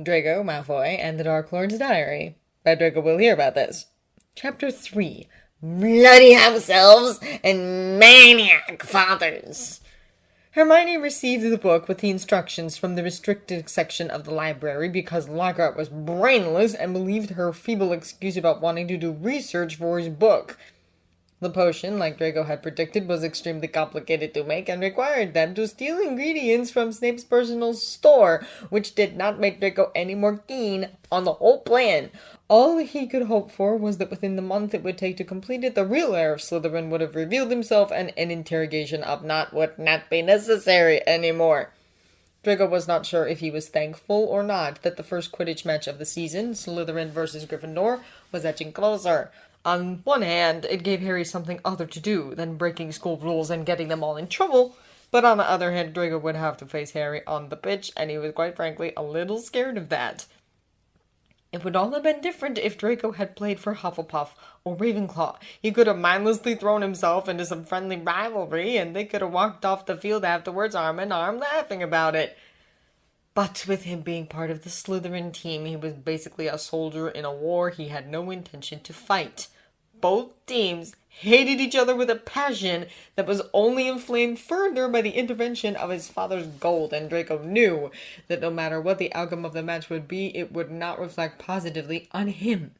Draco, Malfoy, and the Dark Lord's Diary. But Draco will hear about this. Chapter 3. Bloody House Elves and Maniac Fathers. Hermione received the book with the instructions from the restricted section of the library because Lockhart was brainless and believed her feeble excuse about wanting to do research for his book. The potion, like Draco had predicted, was extremely complicated to make and required them to steal ingredients from Snape's personal store, which did not make Draco any more keen on the whole plan. All he could hope for was that within the month it would take to complete it, the real heir of Slytherin would have revealed himself and an interrogation of not would not be necessary anymore. Draco was not sure if he was thankful or not that the first Quidditch match of the season, Slytherin versus Gryffindor, was edging closer. On one hand, it gave Harry something other to do than breaking school rules and getting them all in trouble, but on the other hand, Draco would have to face Harry on the pitch, and he was quite frankly a little scared of that. It would all have been different if Draco had played for Hufflepuff or Ravenclaw. He could have mindlessly thrown himself into some friendly rivalry, and they could have walked off the field afterwards arm in arm laughing about it. But with him being part of the Slytherin team, he was basically a soldier in a war he had no intention to fight. Both teams hated each other with a passion that was only inflamed further by the intervention of his father's gold, and Draco knew that no matter what the outcome of the match would be, it would not reflect positively on him.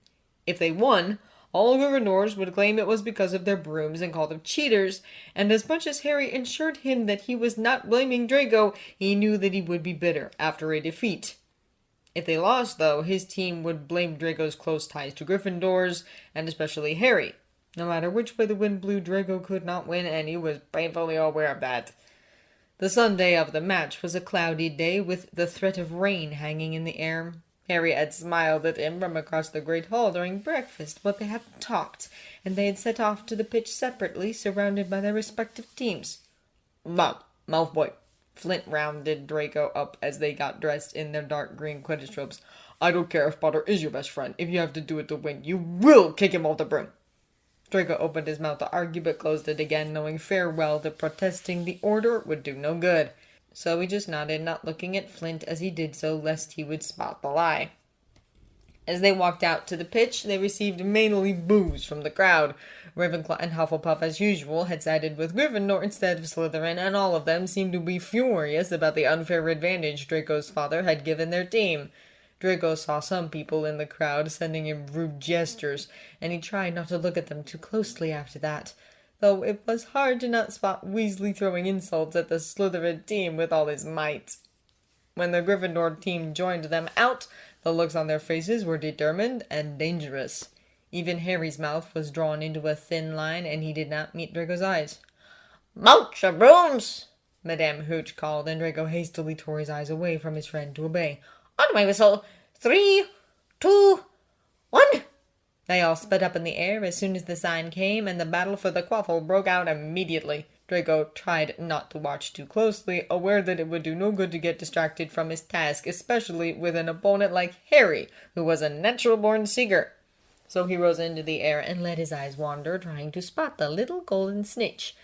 If they won, all Gryffindors would claim it was because of their brooms and call them cheaters, and as much as Harry assured him that he was not blaming Draco, he knew that he would be bitter after a defeat. If they lost, though, his team would blame Draco's close ties to Gryffindors, and especially Harry. No matter which way the wind blew, Draco could not win, and he was painfully aware of that. The Sunday of the match was a cloudy day with the threat of rain hanging in the air. Harry had smiled at him from across the great hall during breakfast, but they had talked, and they had set off to the pitch separately, surrounded by their respective teams. Malfoy. Flint rounded Draco up as they got dressed in their dark green Quidditch robes. I don't care if Potter is your best friend. If you have to do it to win, you will kick him off the broom. Draco opened his mouth to argue, but closed it again, knowing fair well that protesting the order would do no good. So he just nodded, not looking at Flint as he did so, lest he would spot the lie. As they walked out to the pitch, they received mainly boos from the crowd. Ravenclaw and Hufflepuff, as usual, had sided with Gryffindor instead of Slytherin, and all of them seemed to be furious about the unfair advantage Draco's father had given their team. Draco saw some people in the crowd sending him rude gestures, and he tried not to look at them too closely after that, though it was hard to not spot Weasley throwing insults at the Slytherin team with all his might. When the Gryffindor team joined them out, the looks on their faces were determined and dangerous. Even Harry's mouth was drawn into a thin line, and he did not meet Draco's eyes. "Mount your brooms!" Madame Hooch called, and Draco hastily tore his eyes away from his friend to obey. "On my whistle! 3, 2, 1!" They all sped up in the air as soon as the sign came, and the battle for the quaffle broke out immediately. Draco tried not to watch too closely, aware that it would do no good to get distracted from his task, especially with an opponent like Harry, who was a natural-born seeker. So he rose into the air and let his eyes wander, trying to spot the little golden snitch.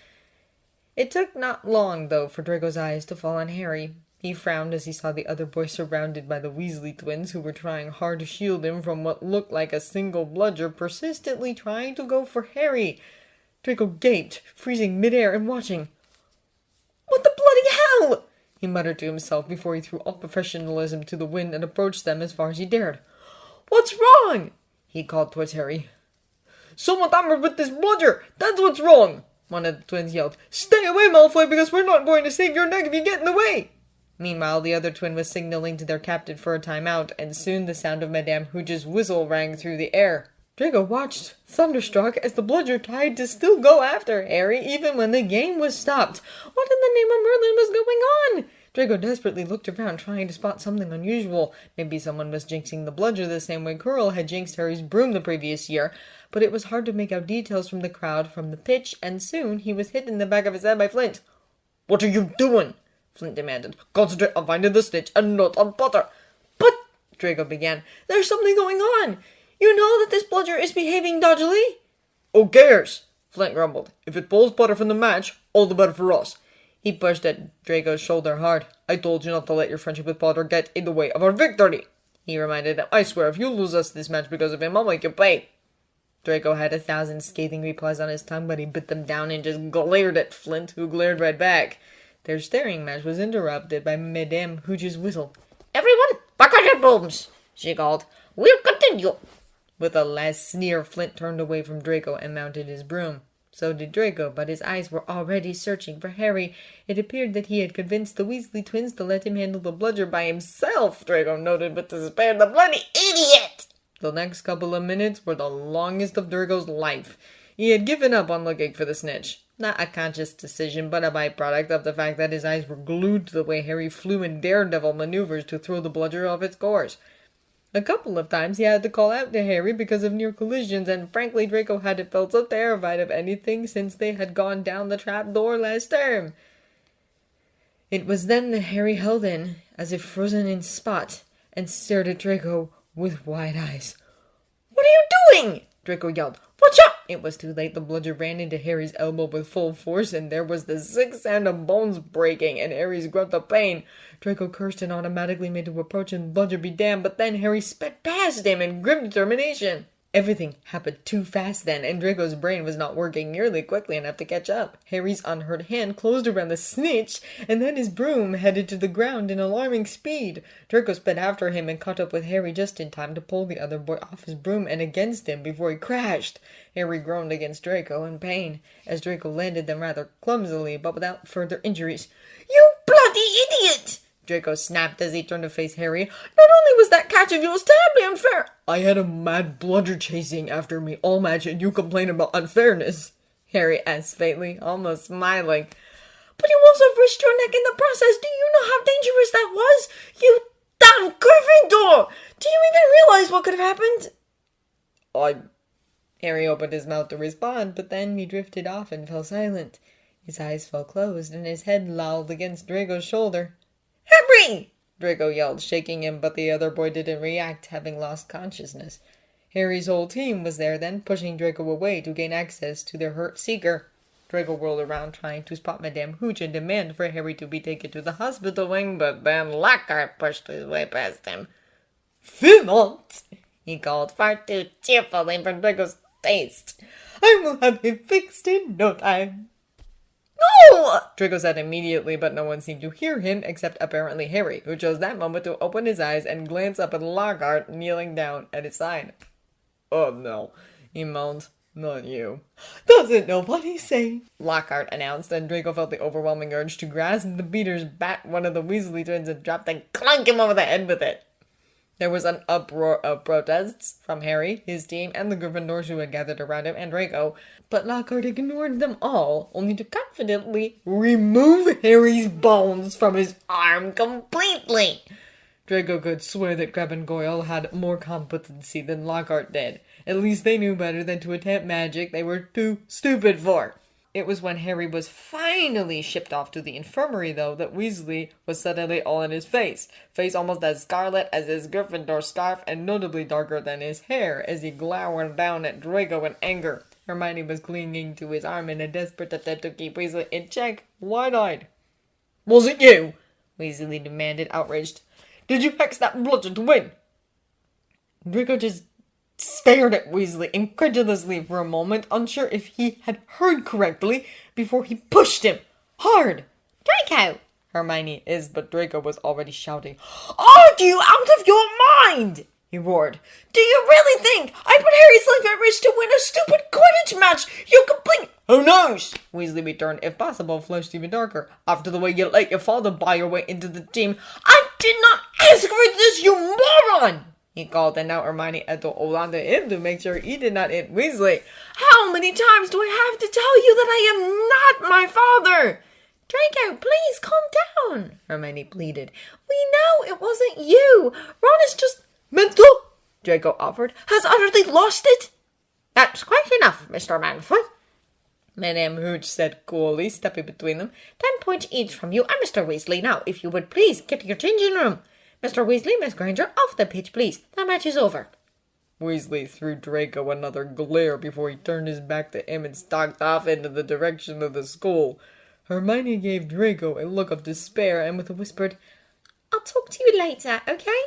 It took not long, though, for Draco's eyes to fall on Harry. He frowned as he saw the other boy surrounded by the Weasley twins, who were trying hard to shield him from what looked like a single bludger, persistently trying to go for Harry. Draco gaped, freezing midair and watching. "What the bloody hell?" he muttered to himself before he threw all professionalism to the wind and approached them as far as he dared. "What's wrong?" he called towards Harry. "Someone tampered with this bludger! That's what's wrong!" one of the twins yelled. "Stay away, Malfoy, because we're not going to save your neck if you get in the way!" Meanwhile, the other twin was signaling to their captain for a timeout, and soon the sound of Madame Hooch's whistle rang through the air. Draco watched, thunderstruck, as the bludger tried to still go after Harry, even when the game was stopped. What in the name of Merlin was going on? Draco desperately looked around, trying to spot something unusual. Maybe someone was jinxing the bludger the same way Quirrell had jinxed Harry's broom the previous year, but it was hard to make out details from the crowd from the pitch, and soon he was hit in the back of his head by Flint. "What are you doing?" Flint demanded. "Concentrate on finding the snitch and not on Potter." "But," Draco began, "there's something going on. You know that this bludger is behaving dodgily?" "Who cares?" Flint grumbled. "If it pulls Potter from the match, all the better for us." He pushed at Draco's shoulder hard. "I told you not to let your friendship with Potter get in the way of our victory." he reminded him. I swear, if you lose us this match because of him, I'll make you pay. Draco had 1,000 scathing replies on his tongue, but he bit them down and just glared at Flint, who glared right back. Their staring match was interrupted by Madame Hooch's whistle. "Everyone, back on your brooms," she called. "We'll continue." With a last sneer, Flint turned away from Draco and mounted his broom. So did Draco, but his eyes were already searching for Harry. It appeared that he had convinced the Weasley twins to let him handle the bludger by himself, Draco noted with despair. The bloody idiot! The next couple of minutes were the longest of Draco's life. He had given up on looking for the snitch. Not a conscious decision, but a byproduct of the fact that his eyes were glued to the way Harry flew in daredevil maneuvers to throw the bludger off its course. A couple of times he had to call out to Harry because of near collisions, and frankly Draco hadn't felt so terrified of anything since they had gone down the trap door last term. It was then that Harry held in, as if frozen in spot, and stared at Draco with wide eyes. "What are you doing?" Draco yelled. "Watch out!" It was too late. The bludger ran into Harry's elbow with full force, and there was the sick sound of bones breaking and Harry's grunt of pain. Draco cursed and automatically made to approach and bludger be damned, but then Harry sped past him in grim determination. Everything happened too fast then, and Draco's brain was not working nearly quickly enough to catch up. Harry's unhurt hand closed around the snitch, and then his broom headed to the ground in alarming speed. Draco sped after him and caught up with Harry just in time to pull the other boy off his broom and against him before he crashed. Harry groaned against Draco in pain, as Draco landed them rather clumsily, but without further injuries. "You bloody idiot!" Draco snapped as he turned to face Harry. "Not only was that catch of yours terribly unfair—" "I had a mad bludger chasing after me all match, and you complain about unfairness?" Harry asked faintly, almost smiling. "But you also risked your neck in the process. Do you know how dangerous that was? You damn Gryffindor! Do you even realize what could have happened?" Harry opened his mouth to respond, but then he drifted off and fell silent. His eyes fell closed, and his head lolled against Draco's shoulder. "Harry!" Draco yelled, shaking him, but the other boy didn't react, having lost consciousness. Harry's whole team was there then, pushing Draco away to gain access to their hurt seeker. Draco whirled around, trying to spot Madame Hooch and demand for Harry to be taken to the hospital wing, but then Lockhart pushed his way past him. "Philmont!" he called, far too cheerfully for Draco's taste. "I will have him fixed in no time." "No!" Draco said immediately, but no one seemed to hear him except apparently Harry, who chose that moment to open his eyes and glance up at Lockhart kneeling down at his side. "Oh no," he moaned. "Not you." "Doesn't nobody say?" Lockhart announced, and Draco felt the overwhelming urge to grasp the beater's bat one of the Weasley twins and drop and clunk him over the head with it. There was an uproar of protests from Harry, his team, and the Gryffindors who had gathered around him and Draco, but Lockhart ignored them all, only to confidently remove Harry's bones from his arm completely. Draco could swear that Crabbe and Goyle had more competency than Lockhart did. At least they knew better than to attempt magic they were too stupid for. It was when Harry was finally shipped off to the infirmary, though, that Weasley was suddenly all in his face almost as scarlet as his Gryffindor scarf and notably darker than his hair, as he glowered down at Draco in anger. Hermione was clinging to his arm in a desperate attempt to keep Weasley in check, wide-eyed. "Was it you?" Weasley demanded, outraged. "Did you hex that bludgeon to win?" Draco just stared at Weasley incredulously for a moment, unsure if he had heard correctly, before he pushed him hard. "Draco!" Hermione but Draco was already shouting. "Are you out of your mind?" he roared. "Do you really think I put Harry's life at risk to win a stupid Quidditch match? You complete—" "Who knows?" Weasley returned, if possible, flushed even darker. "After the way you let your father buy your way into the team." "I did not ask for this, you moron!" he called, and now Hermione had to hold on to him to make sure he did not hit Weasley. "How many times do I have to tell you that I am not my father?" "Draco, please calm down," Hermione pleaded. "We know it wasn't you. Ron is just—" "Mental," Draco offered, "has utterly lost it." "That's quite enough, Mr. Malfoy," Madame Hooch said coolly, stepping between them. 10 points each from you and Mr. Weasley. Now, if you would please get to your changing room. Mr. Weasley, Miss Granger, off the pitch, please. The match is over." Weasley threw Draco another glare before he turned his back to him and stalked off into the direction of the school. Hermione gave Draco a look of despair and with a whispered, "I'll talk to you later, okay?"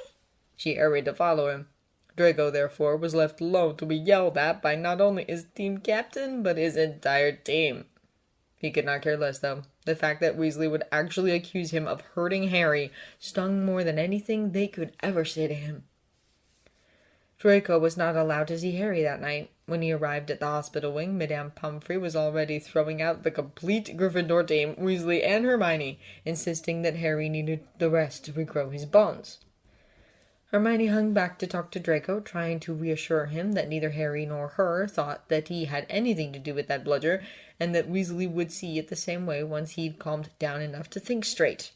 She hurried to follow him. Draco, therefore, was left alone to be yelled at by not only his team captain, but his entire team. He could not care less, though. The fact that Weasley would actually accuse him of hurting Harry stung more than anything they could ever say to him. Draco was not allowed to see Harry that night. When he arrived at the hospital wing, Madame Pomfrey was already throwing out the complete Gryffindor team, Weasley and Hermione, insisting that Harry needed the rest to regrow his bones. Hermione hung back to talk to Draco, trying to reassure him that neither Harry nor her thought that he had anything to do with that bludger, and that Weasley would see it the same way once he'd calmed down enough to think straight.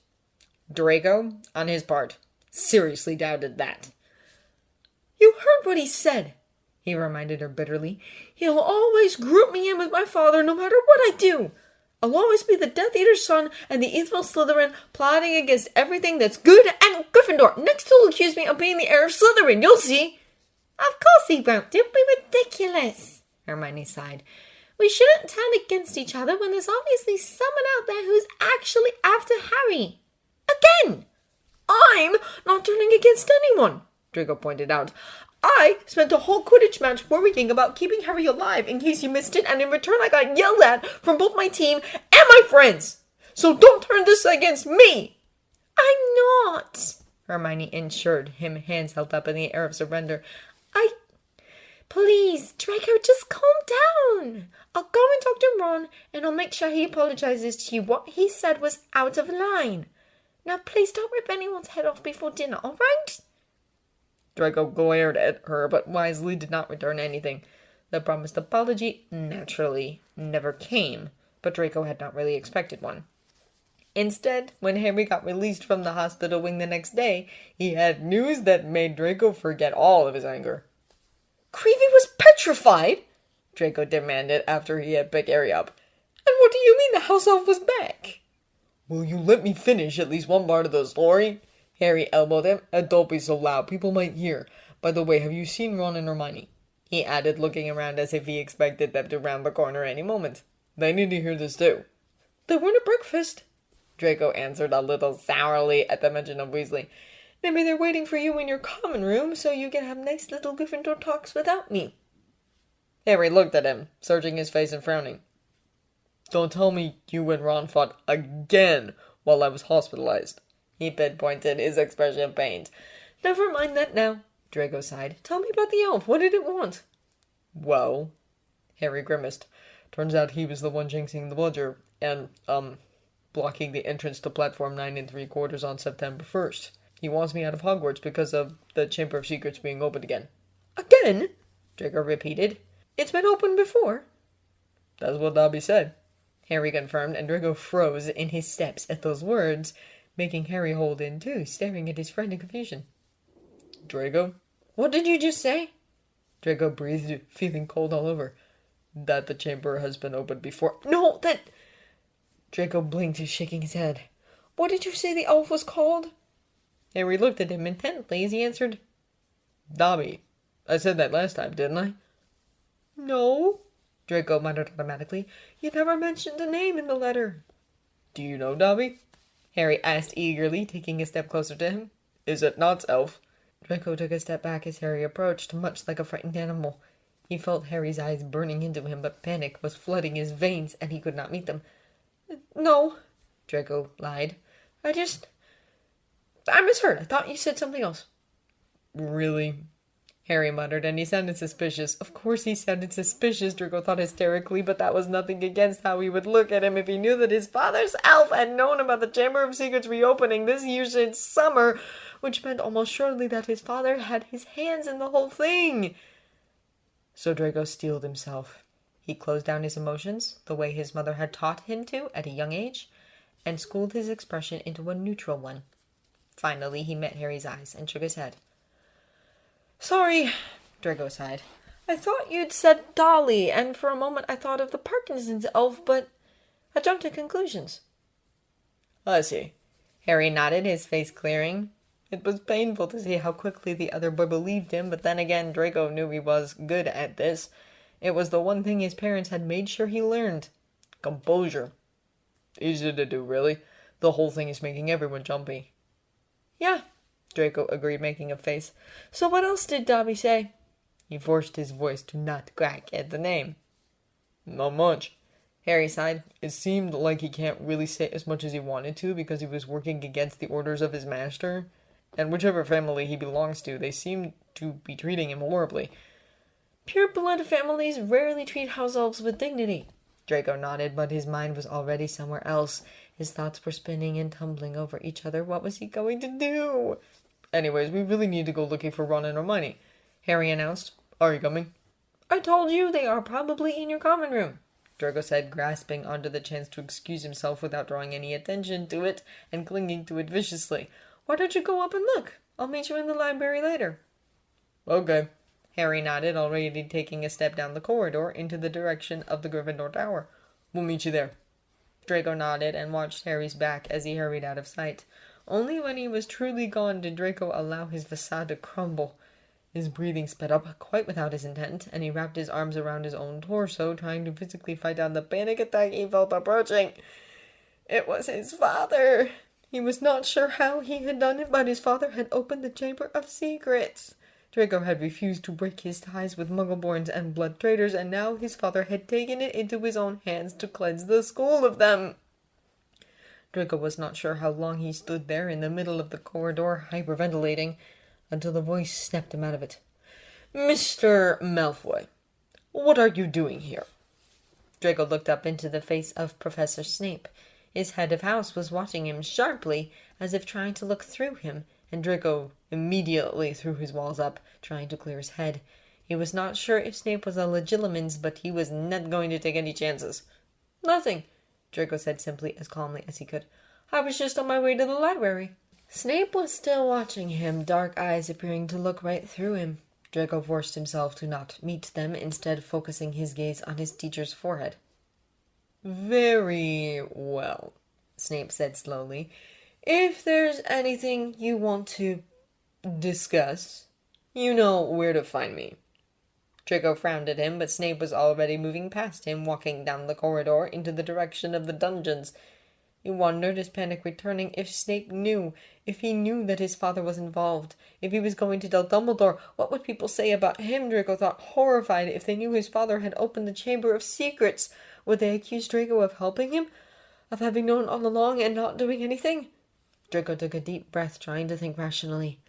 Draco, on his part, seriously doubted that. "You heard what he said," he reminded her bitterly. "He'll always group me in with my father no matter what I do. I'll always be the Death Eater's son and the evil Slytherin plotting against everything that's good and Gryffindor. Next he'll accuse me of being the heir of Slytherin, you'll see." "Of course he won't. Don't be ridiculous," Hermione sighed. "We shouldn't turn against each other when there's obviously someone out there who's actually after Harry. Again! I'm not turning against anyone," Draco pointed out. "I spent a whole Quidditch match worrying about keeping Harry alive in case you missed it, and in return I got yelled at from both my team and my friends. So don't turn this against me." "I'm not," Hermione assured him, hands held up in the air of surrender. Please, Draco, just calm down. I'll go and talk to Ron, and I'll make sure he apologizes to you. What he said was out of line. Now please don't rip anyone's head off before dinner, all right?" Draco glared at her, but wisely did not return anything. The promised apology, naturally, never came, but Draco had not really expected one. Instead, when Harry got released from the hospital wing the next day, he had news that made Draco forget all of his anger. "Creevy was petrified?" Draco demanded after he had picked Harry up. "And what do you mean the house elf was back?" "Will you let me finish at least one part of the story?" Harry elbowed him. "And don't be so loud, people might hear. By the way, have you seen Ron and Hermione?" he added, looking around as if he expected them to round the corner any moment. "They need to hear this too." "They weren't at breakfast," Draco answered a little sourly at the mention of Weasley. "Maybe they're waiting for you in your common room so you can have nice little Gryffindor talks without me." Harry looked at him, searching his face and frowning. "Don't tell me you and Ron fought again while I was hospitalized." He pinpointed, his expression pained. "Never mind that now," Draco sighed. "Tell me about the elf. What did it want?" "Well," Harry grimaced. "Turns out he was the one jinxing the bludger and, blocking the entrance to platform 9 3/4 on September 1st. He wants me out of Hogwarts because of the Chamber of Secrets being opened again." "Again?" Draco repeated. "It's been opened before." "That's what Dobby said," Harry confirmed, and Draco froze in his steps at those words, making Harry hold in too, staring at his friend in confusion. "Draco?" "What did you just say?" Draco breathed, feeling cold all over. "That the chamber has been opened before." "No, that..." Draco blinked, shaking his head. "What did you say the elf was called?" Harry looked at him intently as he answered, "Dobby. I said that last time, didn't I?" "No," Draco muttered automatically. "You never mentioned a name in the letter." "Do you know Dobby?" Harry asked eagerly, taking a step closer to him. "Is it not, elf?" Draco took a step back as Harry approached, much like a frightened animal. He felt Harry's eyes burning into him, but panic was flooding his veins, and he could not meet them. "No," Draco lied. I misheard. I thought you said something else." "Really?" Harry muttered, and he sounded suspicious. Of course he sounded suspicious, Draco thought hysterically, but that was nothing against how he would look at him if he knew that his father's elf had known about the Chamber of Secrets reopening this year since summer, which meant almost surely that his father had his hands in the whole thing. So Draco steeled himself. He closed down his emotions, the way his mother had taught him to at a young age, and schooled his expression into a neutral one. Finally, he met Harry's eyes and shook his head. "Sorry," Draco sighed. "I thought you'd said Dolly, and for a moment I thought of the Parkinson's elf, but I jumped to conclusions." "I see." Harry nodded, his face clearing. It was painful to see how quickly the other boy believed him, but then again, Draco knew he was good at this. It was the one thing his parents had made sure he learned. Composure. "Easy to do, really. The whole thing is making everyone jumpy." "Yeah," Draco agreed, making a face. So what else did Dobby say? He forced his voice to not crack at the name. Not much. Harry sighed. It seemed like he can't really say as much as he wanted to because he was working against the orders of his master. And whichever family he belongs to, they seem to be treating him horribly. Pure-blood families rarely treat house elves with dignity. Draco nodded, but his mind was already somewhere else. His thoughts were spinning and tumbling over each other. What was he going to do? Anyways, we really need to go looking for Ron and Hermione, Harry announced. Are you coming? I told you they are probably in your common room, Draco said, grasping onto the chance to excuse himself without drawing any attention to it and clinging to it viciously. Why don't you go up and look? I'll meet you in the library later. Okay. Harry nodded, already taking a step down the corridor into the direction of the Gryffindor Tower. We'll meet you there. Draco nodded and watched Harry's back as he hurried out of sight. Only when he was truly gone did Draco allow his facade to crumble. His breathing sped up, quite without his intent, and he wrapped his arms around his own torso, trying to physically fight down the panic attack he felt approaching. It was his father. He was not sure how he had done it, but his father had opened the Chamber of Secrets. Draco had refused to break his ties with Muggleborns and blood traitors, and now his father had taken it into his own hands to cleanse the school of them. Draco was not sure how long he stood there in the middle of the corridor, hyperventilating, until the voice snapped him out of it. Mr. Malfoy, what are you doing here? Draco looked up into the face of Professor Snape. His head of house was watching him sharply, as if trying to look through him, and Draco immediately threw his walls up, trying to clear his head. He was not sure if Snape was a legilimens, but he was not going to take any chances. Nothing, Draco said simply, as calmly as he could. I was just on my way to the library. Snape was still watching him, dark eyes appearing to look right through him. Draco forced himself to not meet them, instead focusing his gaze on his teacher's forehead. Very well, Snape said slowly. If there's anything you want to discuss, you know where to find me. Draco frowned at him, but Snape was already moving past him, walking down the corridor into the direction of the dungeons. He wondered, his panic returning, if Snape knew, if he knew that his father was involved, if he was going to tell Dumbledore. What would people say about him, Draco thought, horrified, if they knew his father had opened the Chamber of Secrets? Would they accuse Draco of helping him? Of having known all along and not doing anything? Draco took a deep breath, trying to think rationally.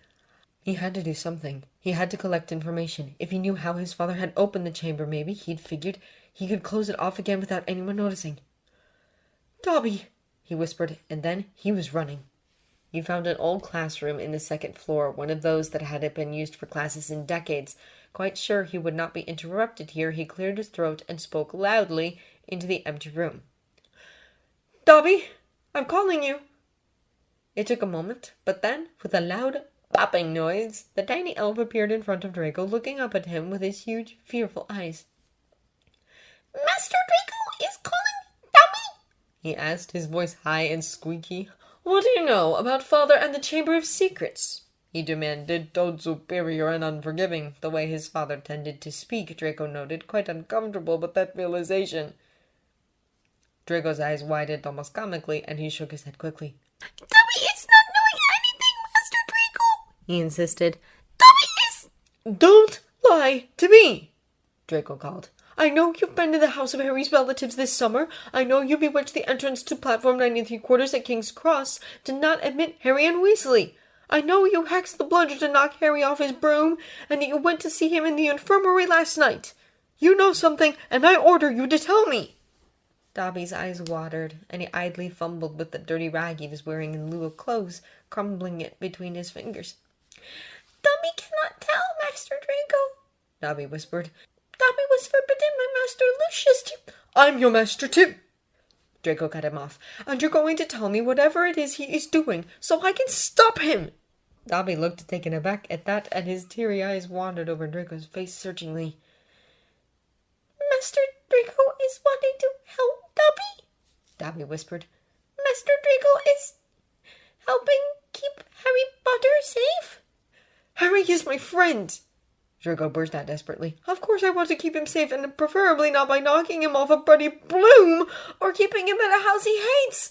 He had to do something. He had to collect information. If he knew how his father had opened the chamber, maybe he'd figured he could close it off again without anyone noticing. Dobby, he whispered, and then he was running. He found an old classroom in the second floor, one of those that hadn't been used for classes in decades. Quite sure he would not be interrupted here, he cleared his throat and spoke loudly into the empty room. Dobby, I'm calling you. It took a moment, but then, with a loud popping noise, the tiny elf appeared in front of Draco, looking up at him with his huge, fearful eyes. Master Draco is calling Dobby? He asked, his voice high and squeaky. What do you know about Father and the Chamber of Secrets? He demanded, tone superior and unforgiving. The way his father tended to speak, Draco noted, quite uncomfortable with that realization. Draco's eyes widened almost comically, and he shook his head quickly. Dobby is not knowing anything, Master Draco, he insisted. Dobby is... Don't lie to me, Draco called. I know you've been to the house of Harry's relatives this summer. I know you bewitched the entrance to platform 9¾ at King's Cross to not admit Harry and Weasley. I know you hacked the bludger to knock Harry off his broom, and that you went to see him in the infirmary last night. You know something, and I order you to tell me. Dobby's eyes watered, and he idly fumbled with the dirty rag he was wearing in lieu of clothes, crumbling it between his fingers. Dobby cannot tell, Master Draco, Dobby whispered. Dobby was forbidden by Master Lucius to... I'm your master too, Draco cut him off, and you're going to tell me whatever it is he is doing, so I can stop him. Dobby looked taken aback at that, and his teary eyes wandered over Draco's face searchingly. Master Draco is wanting to help Dobby whispered. Master Draco is helping keep Harry Potter safe? Harry is my friend, Draco burst out desperately. Of course I want to keep him safe, and preferably not by knocking him off a bloody bloom or keeping him in a house he hates.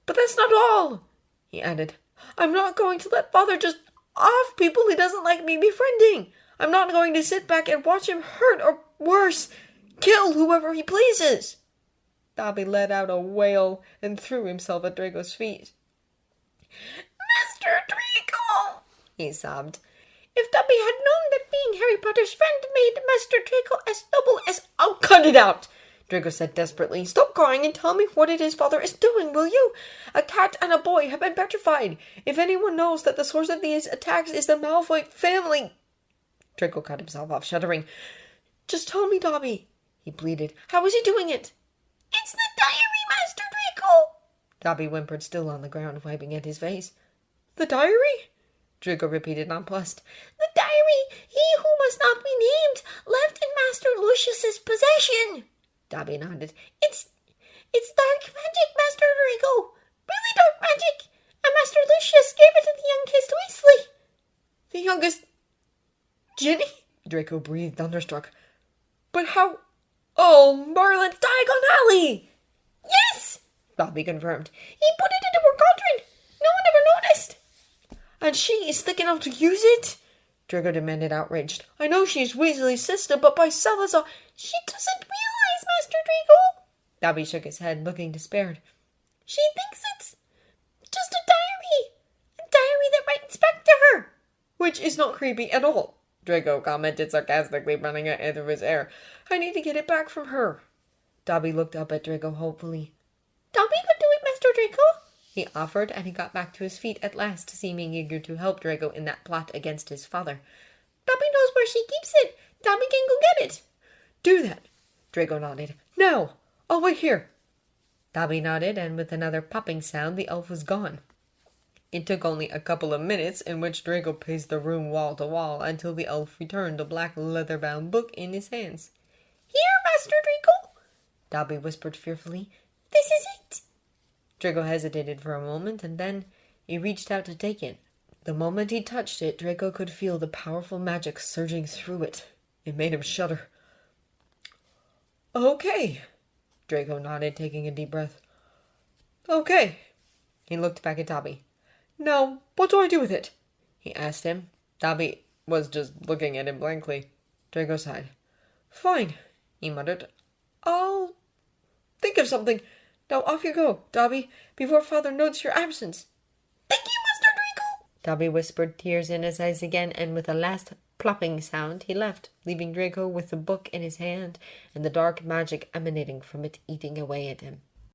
But that's not all, he added. I'm not going to let Father just off people he doesn't like me befriending. I'm not going to sit back and watch him hurt or, worse, kill whoever he pleases. Dobby let out a wail and threw himself at Draco's feet. Master Draco, he sobbed. If Dobby had known that being Harry Potter's friend made Master Draco as noble as— I'll cut it out, Draco said desperately. Stop crying and tell me what it is Father is doing, will you? A cat and a boy have been petrified. If anyone knows that the source of these attacks is the Malfoy family— Draco cut himself off, shuddering. Just tell me, Dobby, he pleaded. How is he doing it? It's the diary, Master Draco, Dobby whimpered, still on the ground, wiping at his face. The diary? Draco repeated, nonplussed. The diary, he who must not be named, left in Master Lucius's possession. Dobby nodded. It's dark magic, Master Draco. Really dark magic. And Master Lucius gave it to the youngest Weasley. The youngest— Ginny? Draco breathed, thunderstruck. But how— Oh, Merlin's Diagon Alley! Yes, Dobby confirmed. He put it into her cauldron. No one ever noticed. And she is thick enough to use it? Draco demanded, outraged. I know she's Weasley's sister, but by Salazar— She doesn't realize, Master Draco. Dobby shook his head, looking despaired. She thinks it's just a diary that writes back to her. Which is not creepy at all, Draco commented sarcastically, running it through his hair. I need to get it back from her. Dobby looked up at Draco hopefully. Dobby could do it, Master Draco, he offered, and he got back to his feet at last, seeming eager to help Draco in that plot against his father. Dobby knows where she keeps it. Dobby can go get it. Do that, Draco nodded. Now, I'll wait here. Dobby nodded, and with another popping sound, the elf was gone. It took only a couple of minutes, in which Draco paced the room wall to wall, until the elf returned, a black leather-bound book in his hands. Here, Master Draco, Dobby whispered fearfully. This is it. Draco hesitated for a moment, and then he reached out to take it. The moment he touched it, Draco could feel the powerful magic surging through it. It made him shudder. Okay, Draco nodded, taking a deep breath. Okay. He looked back at Dobby. Now, what do I do with it? He asked him. Dobby was just looking at him blankly. Draco sighed. Fine, he muttered. I'll think of something. Now off you go, Dobby, before Father notes your absence. Thank you, Master Draco, Dobby whispered, tears in his eyes again, and with a last plopping sound he left, leaving Draco with the book in his hand and the dark magic emanating from it eating away at him.